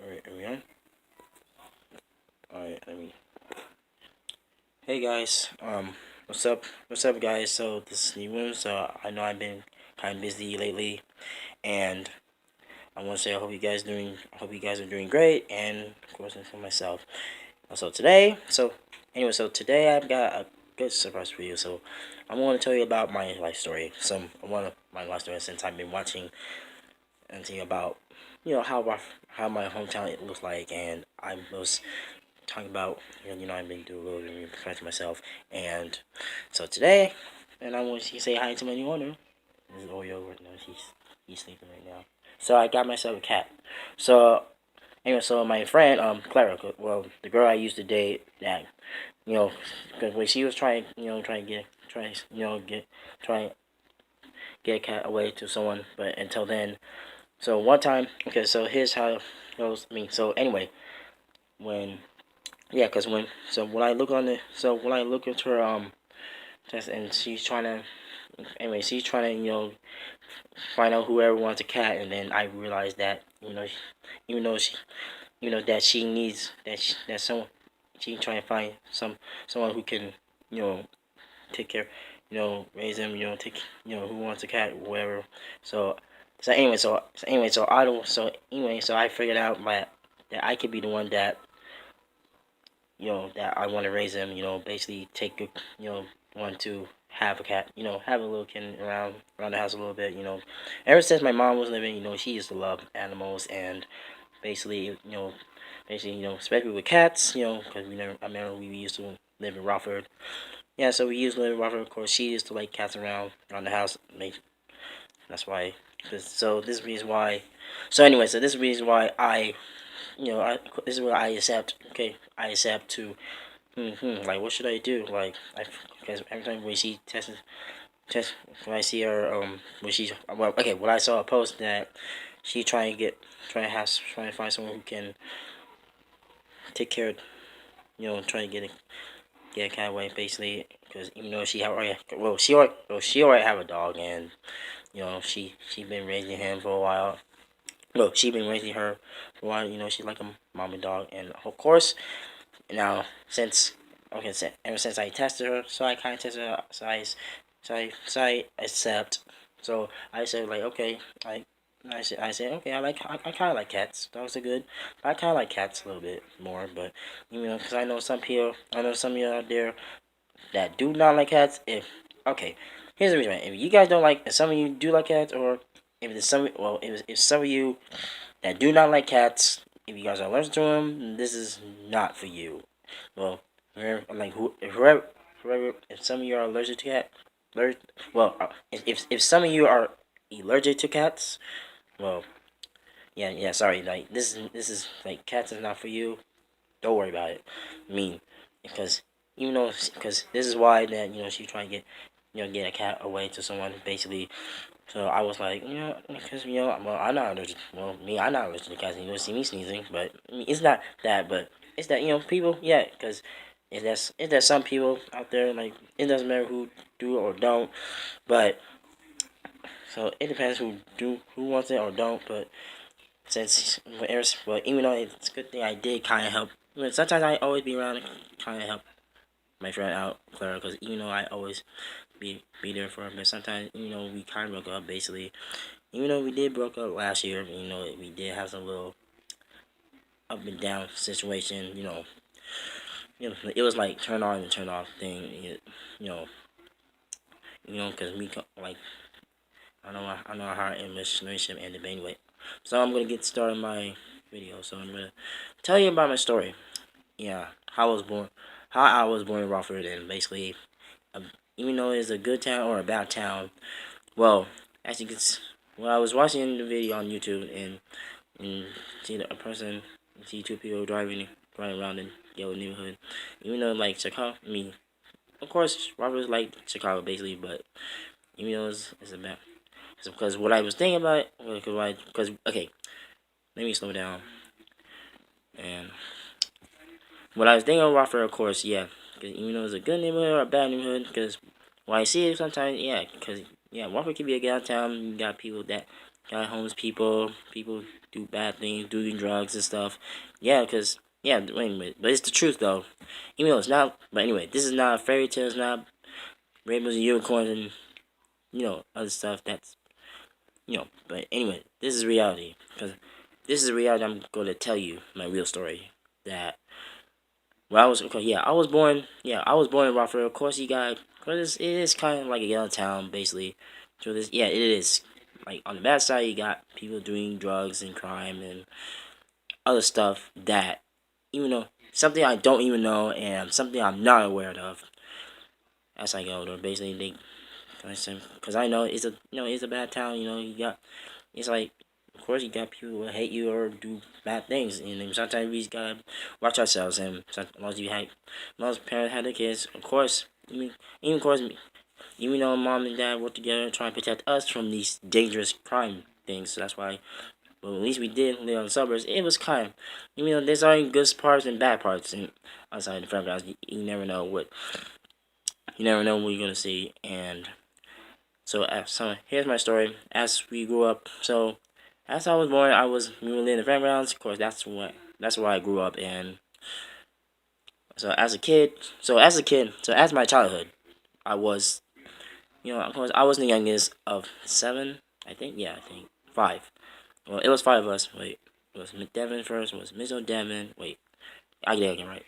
Alright, are we on? Alright, let me. Hey guys, what's up? What's up, guys? So this is new room. So I know I've been kind of busy lately, and I want to say I hope you guys are doing great, and of course for myself. So today I've got a good surprise for you. So I'm going to tell you about my life story. One of my life story since I've been watching and thinking about, how my hometown it looks like, and I was talking about, I've been doing a little bit of reflecting myself, and so today, and I want to say hi to my new owner. This is Oreo right now. He's sleeping right now. So I got myself a cat. So anyway, so my friend Clara, well, the girl I used to date, that because when she was trying, trying to get try get try get a cat away to someone, but until then, so one time, okay, so here's how it goes. So anyway, when yeah, cause when I look when I look into her test, and she's trying to find out whoever wants a cat, and then I realized that even though she that she needs that someone, she trying to find someone who can you know take care, raise them, take who wants a cat, whatever. So so I figured out that I could be the one that that I want to raise them, basically take a, want to have a cat, have a little kid around the house a little bit, Ever since my mom was living, she used to love animals, and basically, especially with cats, because I remember we used to live in Rockford. Yeah, so we used to live in Rockford. Of course, she used to like cats around the house. That's why. So this is the reason why. So this is the reason why this is what I accept. Okay, I accept to like, what should I do? Like, because every time we see test when I see her, when I saw a post that she trying to find someone who can take care of, trying to get a cat away, basically, because even though she already have a dog, and she been raising him for a while. Well, she been raising her for a while. She's like a mom and dog, and of course, now, ever since I tested her, so I kind of tested her, so I accept. So I said, like, okay, I said okay, I kind of like cats. Dogs are good. I kind of like cats a little bit more, but because I know some of you out there that do not like cats. Okay, here's the reason. If you guys don't like, if some of you do like cats, or if some of you that do not like cats, if you guys are allergic to them, this is not for you. Well, if some of you are allergic to if some of you are allergic to cats, well, yeah, sorry, like this is like, cats is not for you. Don't worry about it. I mean, because because this is why that she trying to get a cat away to someone, basically. So I was like, because well, I'm not allergic. Well, I'm not allergic to cats. You don't see me sneezing, but I mean, it's not that. But it's that people, yeah, because there's some people out there, like, it doesn't matter who do or don't, but so it depends who wants it or don't. But even though it's a good thing I did kind of help. Sometimes I always be around and kind of help my friend out, Clara, because even though I always be there for her, but sometimes we kind of broke up, basically. Even though we did broke up last year, we did have some little up and down situation. It was like turn on and turn off thing. You know, because we like I know how our relationship ended, but anyway. So I'm gonna get started my video. So I'm gonna tell you about my story. Yeah, how I was born in Rockford, and basically, um, even though it's a good town or a bad town, well, as you can, I was watching the video on YouTube, and see two people driving around in yellow neighborhood. Even though, like, Chicago, I mean, of course, Robert's like Chicago, basically, but even though it's a bad, because what I was thinking about, because okay, let me slow down. And what I was thinking about Rockford, of course, yeah, because even though it's a good neighborhood or a bad neighborhood, because when I see it sometimes, yeah, because yeah, Rockford can be a good town. You got people that got homeless people do bad things, doing drugs and stuff. Yeah, cause yeah, wait a minute, but it's the truth though. Even though it's not, but anyway, this is not a fairy tale. It's not rainbows and unicorns and other stuff. That's But anyway, this is reality. Cause this is reality. I'm going to tell you my real story. That Well, I was okay. Yeah, I was born. Yeah, I was born in Rockford. Of course, cause it is kind of like a yellow town, basically. So this, yeah, it is. Like on the bad side, you got people doing drugs and crime and other stuff that, even though something I don't even know and something I'm not aware of as I get older. Basically, because I know it's a bad town. It's like, of course, you got people who hate you or do bad things, and then sometimes we just gotta watch ourselves. And most parents had their kids, of course. Even of course, even though mom and dad work together trying to protect us from these dangerous crime things. So that's why. But at least we did live in the suburbs. It was kind of, there's only good parts and bad parts, and outside the fairgrounds, you never know what you're gonna see. And so here's my story. As we grew up, so as I was born, we were living in the fairgrounds. Of course, that's where I grew up. And so as my childhood, I was, of course, I was the youngest of seven. I think, yeah, I think five. Well, it was five of us. Wait, it was Devin first. It was Miss Devin. Wait, I get it again right.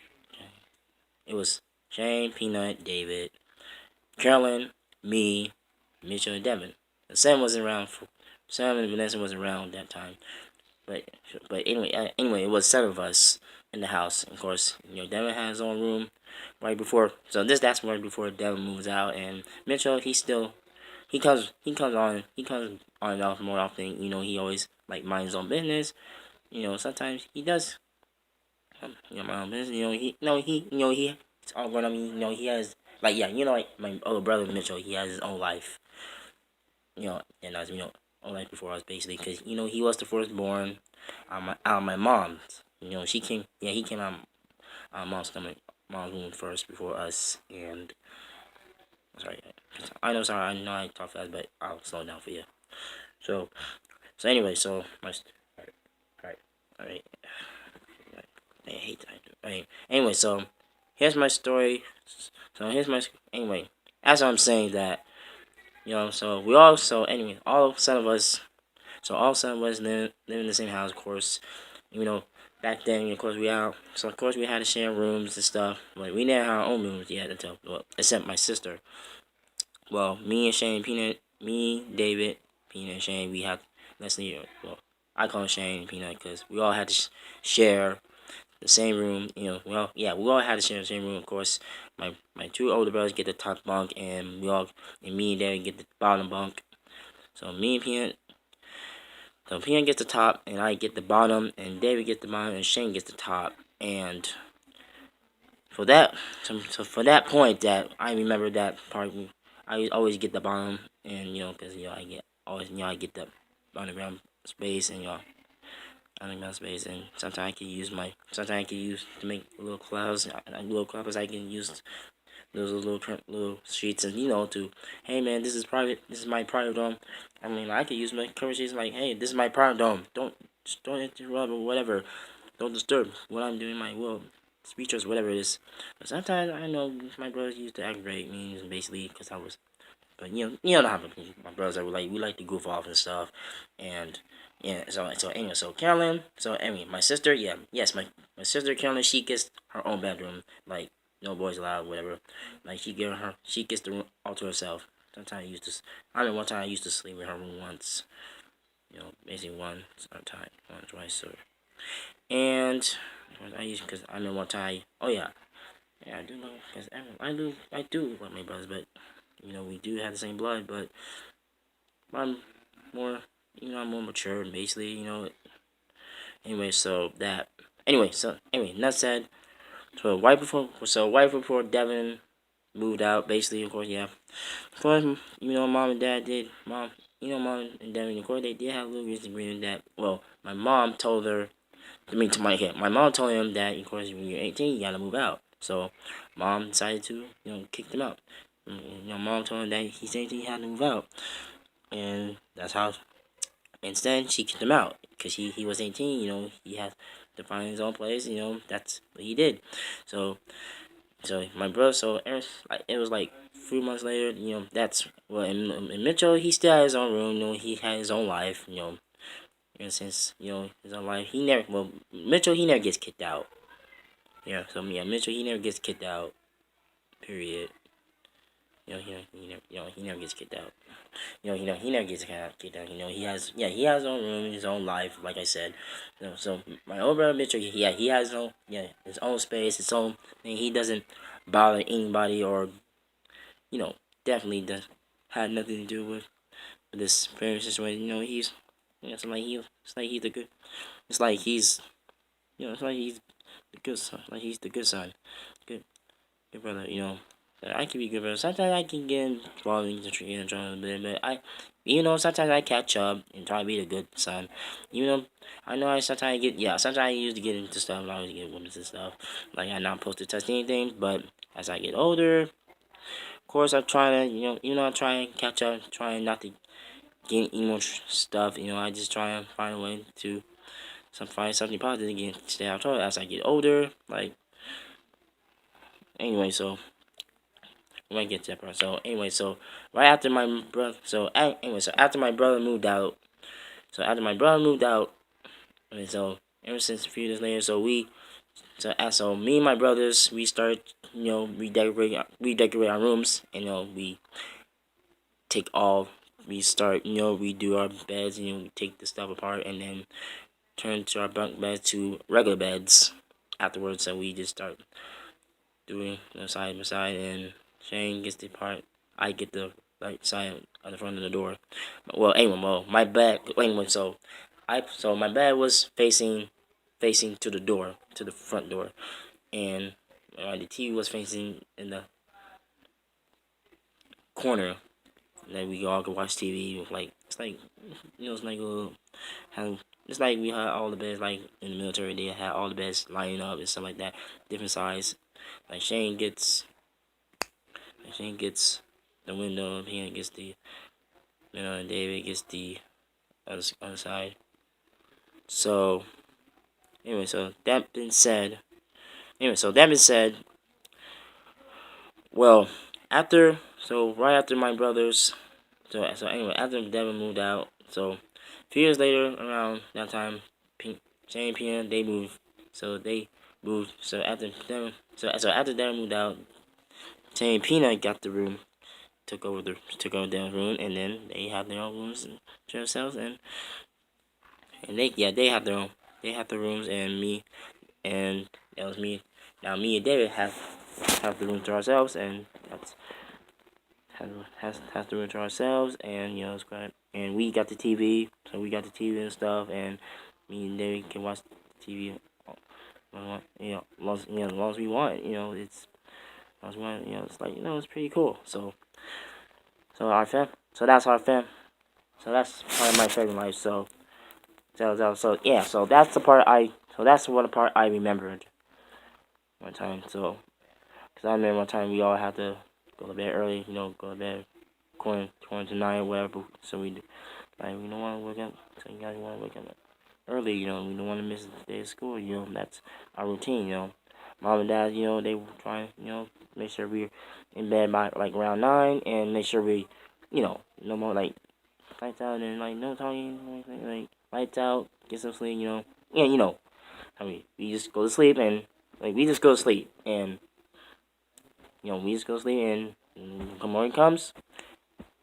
It was Shane, Peanut, David, Carolyn, me, Mitchell, and Devin. Sam wasn't around. Sam and Vanessa wasn't around that time. But anyway, it was seven of us in the house. Of course, Devin had his own room right before. So that's right before Devin moves out, and Mitchell, he comes on and off more often. He always like minds his own business. Sometimes he does. My own business. It's all grown up. He has like yeah. Like my older brother Mitchell, he has his own life. And as own life before us basically, because he was the firstborn out of my mom's. She came. Yeah, he came out of mom's stomach, mom's womb first before us. And sorry, I know I talk fast, but I'll slow down for you. So anyway, alright, alright. I hate that. Right. Anyway, so here's my story. So here's my anyway. As I'm saying that, so we all anyway, all seven of us live in the same house, of course. Back then, of course, we had to share rooms and stuff. But we didn't have our own rooms yet except my sister. Well, me and Shane, Peanut, me, David, Peanut, and Shane, we had Leslie. Well, I call him Shane and Peanut because we all had to share the same room. We all had to share the same room. Of course, my two older brothers get the top bunk, and me and David get the bottom bunk. So Peanut gets the top, and I get the bottom, and David gets the bottom, and Shane gets the top. And for that, for that point, that I remember that part, I always get the bottom, and because I get the underground space, and underground space, and sometimes I can use to make little clouds, I can use those little sheets, and hey man, this is my private dome. I mean, I could use my conversation like, hey, this is my private dome. Don't interrupt or whatever. Don't disturb what I'm doing. My speeches, whatever it is. But sometimes I know my brothers used to aggravate me, basically because I was. But you know how my brothers are we like to goof off and stuff, and yeah. So anyway, so Carolyn, my sister, my sister Carolyn, she gets her own bedroom, like no boys allowed, whatever. Like she gets the room all to herself. Sometimes one time I used to sleep in her room once, basically once twice, or and because I remember one time, oh yeah, I do know because I do love my brothers, but we do have the same blood, but I'm more, I'm more mature, basically, Anyway, that said, right before Devin moved out, basically, of course, yeah, of course, mom and dad did, mom and Devin, of course, they did have a little disagreement that, well, my mom told her, my mom told him that, of course, when you're 18, you gotta move out. So, mom decided to, kick them out. Mom told him that he's 18, he had to move out. And that's how, instead, she kicked him out because he was 18. He had to find his own place. That's what he did. So my brother, like it was like 3 months later. That's well. And Mitchell, he still had his own room. He had his own life. Since his own life, he never. Well, Mitchell, he never gets kicked out. Yeah. So yeah, Mitchell, he never gets kicked out. Period. He never gets kicked out. He never gets kicked out. He has his own room, his own life. Like I said, so my older brother Mitchell, he has his own space, his own thing. He doesn't bother anybody, or definitely does had nothing to do with this parent situation. It's like he's the good. It's like he's it's like he's the good son. Like he's the good son, good brother. I can be good, but sometimes I can get involved in the tree and try a bit. But sometimes I catch up and try to be the good son. I know sometimes I get, sometimes I used to get into stuff. I always get women's and stuff. Like I'm not supposed to touch anything, but as I get older, of course I'm trying to, I try and catch up, trying not to get any more stuff. I just try and find a way to find something positive to get stay out of as I get older. Like anyway, so. We might get to that part. So anyway, so right after my brother, so after my brother moved out, and so ever since a few years later, so me and my brothers, we started, redecorate our rooms, and we take all, we start, we do our beds, we take the stuff apart, and then turn to our bunk beds to regular beds afterwards. So we just start doing side by side, and Shane gets the part, I get the right side on the front of the door. Well, anyway, my bed. Anyway, so my bed was facing to the door, to the front door, and the TV was facing in the corner that we all could watch TV. Like it's like it's like a little, how it's like we had all the beds, like in the military. They had all the beds lining up and stuff like that, different size. Like Shane gets the window, he gets the, and David gets the other side. So, anyway, so that being said, well, right after my brothers, anyway, after Devin moved out, so a few years later, around that time, Shane and Pina, they moved. So they moved. So after Devin moved out, Shane and Pina got the room, took over their room, and then they have their own rooms to themselves, and they have the rooms, and that was me. Now me and David have the room to ourselves, and that's has the room to ourselves, and it's great. And we got the TV, so we got the TV and stuff, and me and David can watch the TV. As long as we want, it's as long as we want, it's like it's pretty cool. So our fam, so that's our fam, so that's part of my family life. So that's the part that's one part I remembered one time. So, because I remember one time we all had to go to bed early, go to bed according to 9 or whatever. So we don't want to wake up. So you guys want to wake up early, we don't want to miss the day of school. That's our routine. Mom and dad, they try, make sure we're in bed by like around 9, and make sure we, no more like lights out and like no talking, like lights out, get some sleep. We just go to sleep, and we just go to sleep, and we just go to sleep, and the morning comes,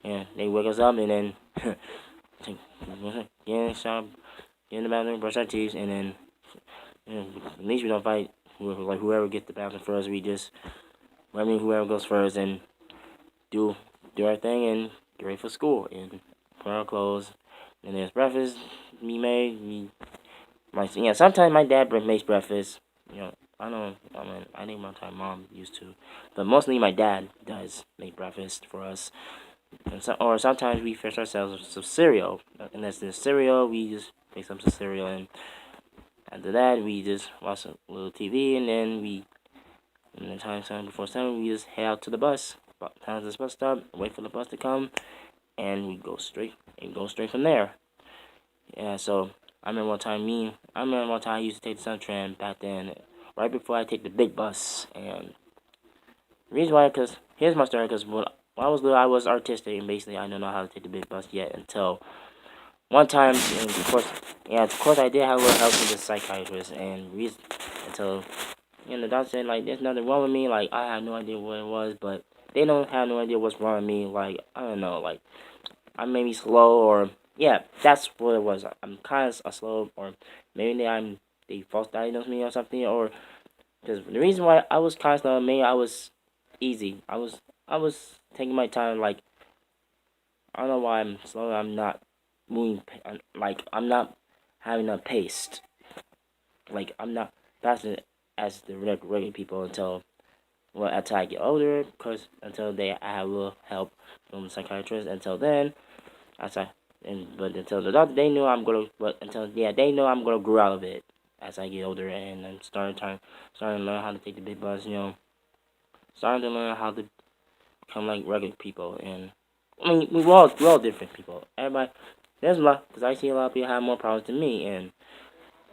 and they wake us up, and then get in the shower, get in the bathroom, brush our teeth, and then at least we don't fight. Whoever gets the bathroom first, we just whoever goes first, and do our thing, and get ready for school, and put on our clothes, and there's breakfast be made. Sometimes my dad makes breakfast. I think my time mom used to, but mostly my dad does make breakfast for us. Or sometimes we fix ourselves with some cereal, and that's the cereal. We just make some cereal, and after that we just watch a little TV, and then in the time before 7, we just head out to the bus. Down to this bus stop, wait for the bus to come, and we go straight from there. Yeah, so I remember one time I used to take the Suntrain back then, right before I take the big bus. And the reason why, cause here's my story, cause when I was little, I was artistic, and basically I don't know how to take the big bus yet until one time, and of course, yeah, of course I did have a little help with the psychiatrist, and until the doctor said like there's nothing wrong with me, like I had no idea what it was, but they don't have no idea what's wrong with me, like I don't know, like I may be slow or yeah, that's what it was. I'm kind of a slow, or maybe they false diagnosed me or something, or because the reason why I was kind of slow, maybe I was easy. I was taking my time. Like I don't know why I'm slow. I'm not moving. Like I'm not having a pace. Like I'm not faster as the regular people until I get older. Cause until I have a little help from the psychiatrist. Until then, as I but until the doctor, they knew I'm gonna. But until they know I'm gonna grow out of it as I get older, and I'm starting to learn how to take the big bus. Starting to learn how to become like regular people. And I mean, we're all different people. Everybody, there's a lot because I see a lot of people have more problems than me. And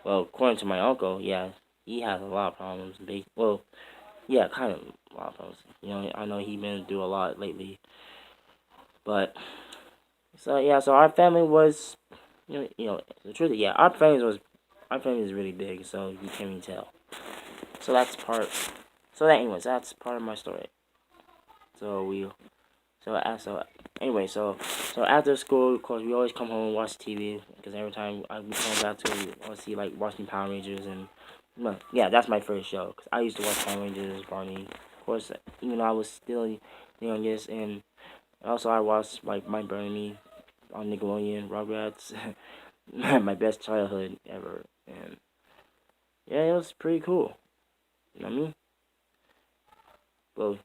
well, according to my uncle, yeah, he has a lot of problems. Well, yeah, kind of a lot of problems. I know he's been through a lot lately, but so yeah, so our family was the truth. Yeah, our family is really big, so you can't even tell. So that's part. Anyways, that's part of my story. So we, so anyway, so after school, of course, we always come home and watch TV because every time we come back to, we always see like watching Power Rangers and, well, yeah, that's my first show because I used to watch Power Rangers, Barney. Of course, even though I was still the youngest, and also I watched like My Bernie on Nickelodeon, Rugrats. My best childhood ever, and yeah, it was pretty cool. You know what I mean? Well,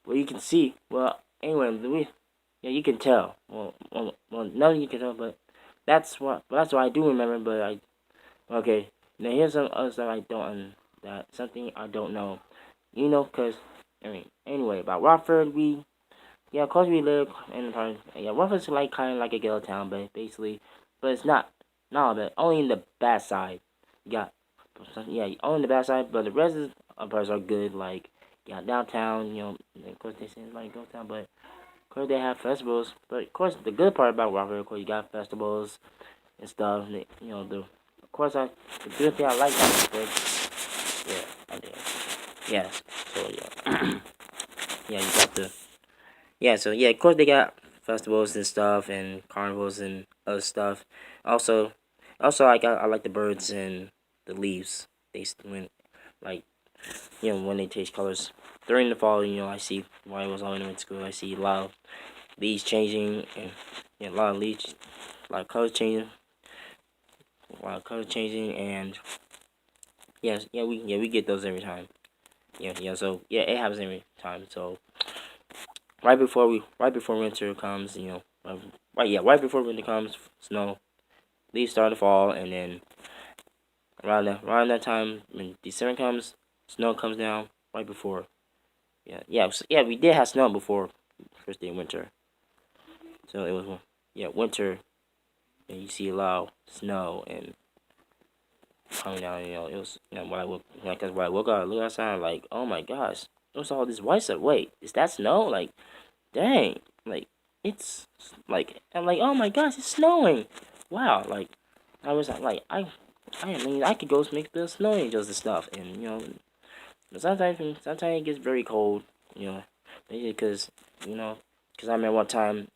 you can see. Well, anyway, yeah, you can tell. Nothing you can tell, but that's what I do remember. But okay. Now here's some other stuff I don't that something I don't know. Cause I mean, anyway, about Rockford, yeah, of course we live in the part. Yeah, Rockford's like kind of like a ghetto town, but it's not, but only in the bad side. You got yeah, only the bad side, but the rest of parts are good. Like downtown, of course they say like go down, but of course they have festivals. But of course the good part about Rockford, of course you got festivals and stuff. Of course the good thing I like about Rockford, yeah, I did. Yeah, so yeah, yeah, you got the yeah, so yeah, of course they got festivals and stuff and carnivals and other stuff. Also, I like the birds and the leaves. When like when they change colors during the fall. I see when I was all in school. I see a lot of leaves changing and a lot of leaves, a lot of colors changing, and yes, we get those every time. So yeah, it happens every time. So right before winter comes, right before winter comes, snow, leaves start to fall, and then around that time when December comes, snow comes down right before. Yeah, we did have snow before first day of winter. So it was winter, and you see a lot of snow and coming down. It was when I woke because when I woke up, I looked outside like, oh my gosh, what's all this white stuff? Wait, is that snow? Like, dang, like it's like I'm like, oh my gosh, it's snowing. Wow, like I was like I mean I could go make the snow angels and stuff, and but sometimes it gets very cold. Basically because I remember one time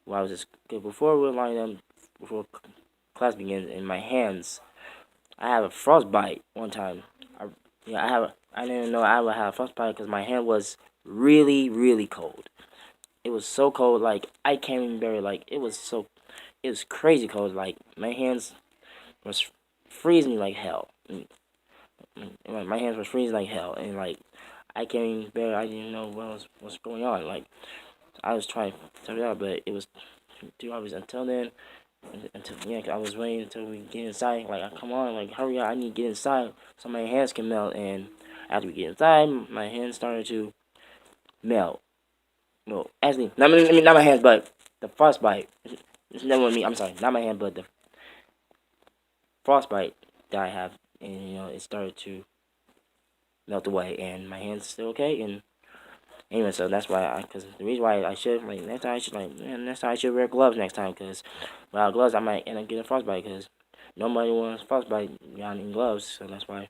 when I was just before we were lining up before class begins, in my hands I have a frostbite one time. I, I didn't know I would have a frostbite because my hand was really cold. It was so cold, like I can't even bear it. Like it was crazy cold. Like my hands was freezing like hell. My hands were freezing like hell, and like I can't even bear it. I didn't know what's going on. Like I was trying to figure it out, but it was 2 hours until then. I was waiting until we get inside. Like, come on, like hurry up! I need to get inside so my hands can melt. And after we get inside, my hands started to melt. Well, actually, not my hands, but the frostbite. It's never me. I'm sorry, not my hand, but frostbite that I have, and it started to melt away, and my hand's still okay. And anyway, so that's why cause the reason why I should next time I should wear gloves next time, cause without gloves I might end up getting frostbite, cause nobody wants frostbite in gloves. So that's why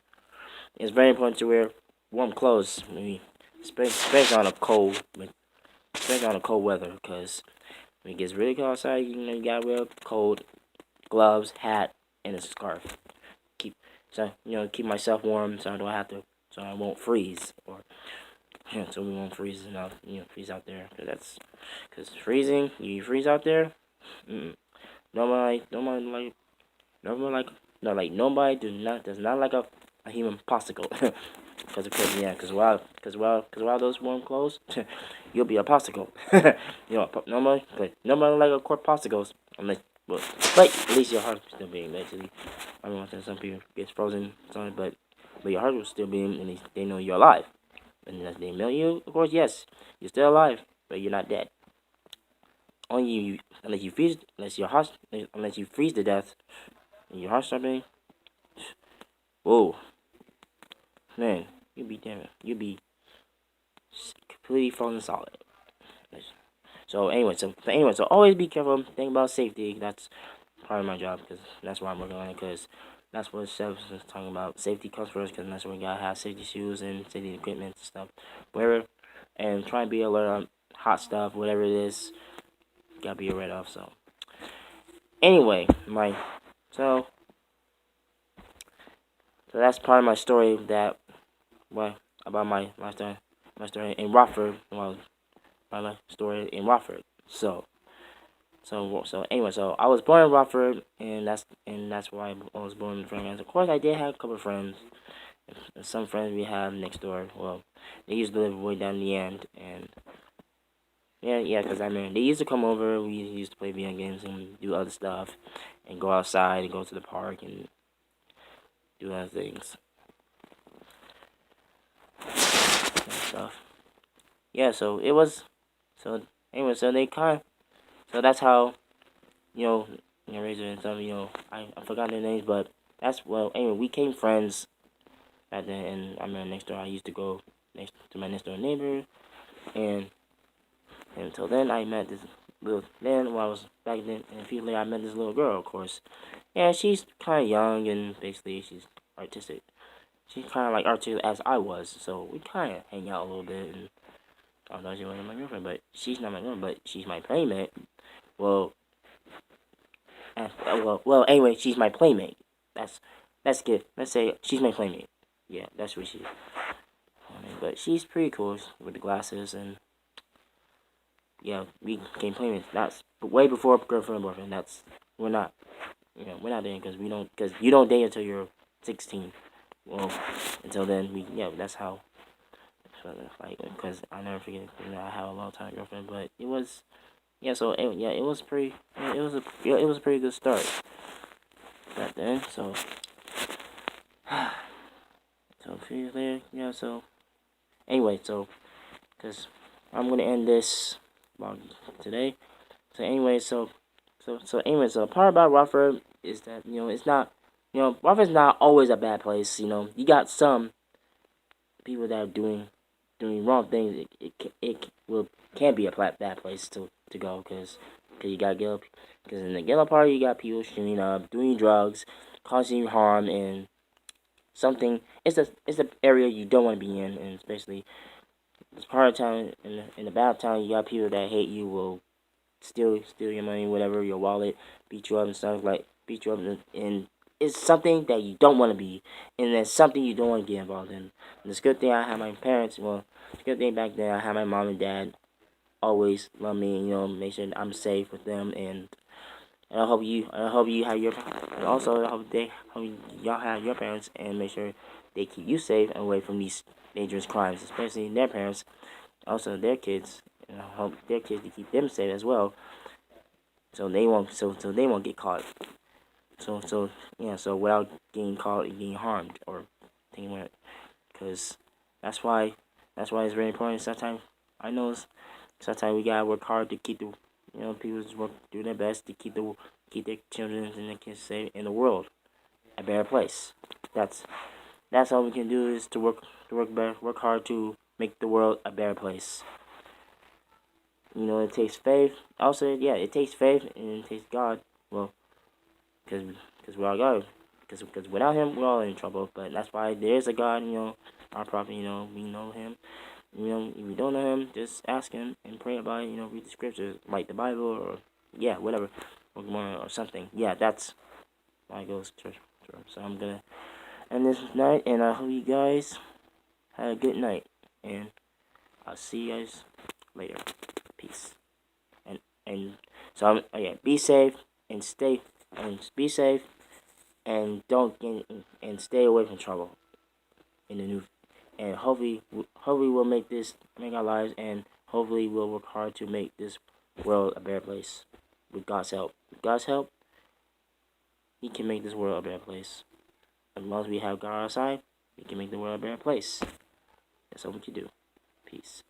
it's very important to wear warm clothes, maybe especially on a especially on a cold weather, cause when it gets really cold outside, you gotta wear cold gloves, hat, and a scarf. Keep keep myself warm, so I don't have to, so I won't freeze, or so we won't freeze enough, freeze out there, cause freezing, you freeze out there. Mm-mm. Nobody like, nobody like, no, like nobody does not like a human popsicle. Cause those warm clothes, you'll be a popsicle. Nobody like a quart popsicles unless, well, but at least your heart will still beating. Basically, I mean, some people get frozen, something, but your heart will still beating, and they know you're alive. And as they mail you, of course, yes, you're still alive, but you're not dead. Only unless you freeze to death, and your heart starts beating. Whoa, man, you'd be completely frozen solid. So always be careful. Think about safety. That's part of my job, because that's why I'm working on it. Because that's what Chefs is talking about. Safety comes first, because that's when you gotta have safety shoes and safety equipment and stuff. Whatever, and try and be alert on hot stuff, whatever it is. Gotta be aware of. So anyway, so so that's part of my story, that what about my story in Rockford. Well, my life story in Rockford. So anyway, so I was born in Rockford, and that's why I was born in France. Of course, I did have a couple of friends. Some friends we have next door. Well, they used to live way down the end, and yeah, because I mean, they used to come over. We used to play video games and do other stuff, and go outside and go to the park and do other things and stuff. Yeah, so it was. So anyway, so they kind. So that's how you know, Razor and stuff. I forgot their names, but that's, well. Anyway, we became friends at then, and I mean, next door. I used to go next to my next door neighbor, and until then, I met this little. Then while I was back then, and a few later, I met this little girl, of course. Yeah, she's kind of young, and basically she's artistic. She's kind of like artistic as I was, so we kind of hang out a little bit. And although she wasn't my girlfriend, but she's not my girlfriend, but she's my playmate. Well, Anyway, she's my playmate. That's good. Let's say she's my playmate. Yeah, that's what she is. But she's pretty cool with the glasses, and yeah, we became playmates. That's way before girlfriend and boyfriend. We're not, we're not dating, because you don't date until you're 16. Well, until then, that's how. Like, because I never forget, I have a long time girlfriend, but it was, it was pretty, it was a pretty good start back then. So a few years later, so anyway, because I'm gonna end this vlog today. So the part about Rockford is that, it's not, Rockford's not always a bad place. You got some people that are doing wrong things. Can be a bad place to go, because you got ghetto, because in the ghetto part you got people shooting up, doing drugs, causing you harm, and something. It's a area you don't want to be in, and especially this part of town, in the bad town, you got people that hate you, will steal your money, whatever, your wallet, beat you up and stuff, like beat you up, and it's something that you don't want to be, and it's something you don't want to get involved in. And it's a good thing I had my parents. Well, it's a good thing back then I had my mom and dad always love me, make sure I'm safe with them, and I hope you have your, and also I hope y'all have your parents, and make sure they keep you safe and away from these dangerous crimes, especially their parents, also their kids, and I hope their kids to keep them safe as well, so they won't get caught. So without getting caught and getting harmed or taken away, because that's why it's very important. Sometimes I know sometimes we gotta work hard to keep the, people just work do their best to keep their children and their kids safe in the world. a better place. That's all we can do is to work better, work hard to make the world a better place. You know, it takes faith. Also, yeah, it takes faith and it takes God. Well, because we're all God. Because without Him, we're all in trouble. But that's why there is a God. You know, our prophet. You know, we know Him. You know, if you don't know Him, just ask Him and pray about it. You know, read the scriptures, like the Bible, or yeah, whatever, or something. Yeah, that's my goes to church. So I'm gonna end this night, and I hope you guys had a good night, and I'll see you guys later. Peace. And so yeah, be safe and be safe and don't get and stay away from trouble in the new, and hopefully we'll make our lives, and hopefully we'll work hard to make this world a better place with God's help. With God's help, He can make this world a better place. As long as we have God on our side, we can make the world a better place. That's all we can do. Peace.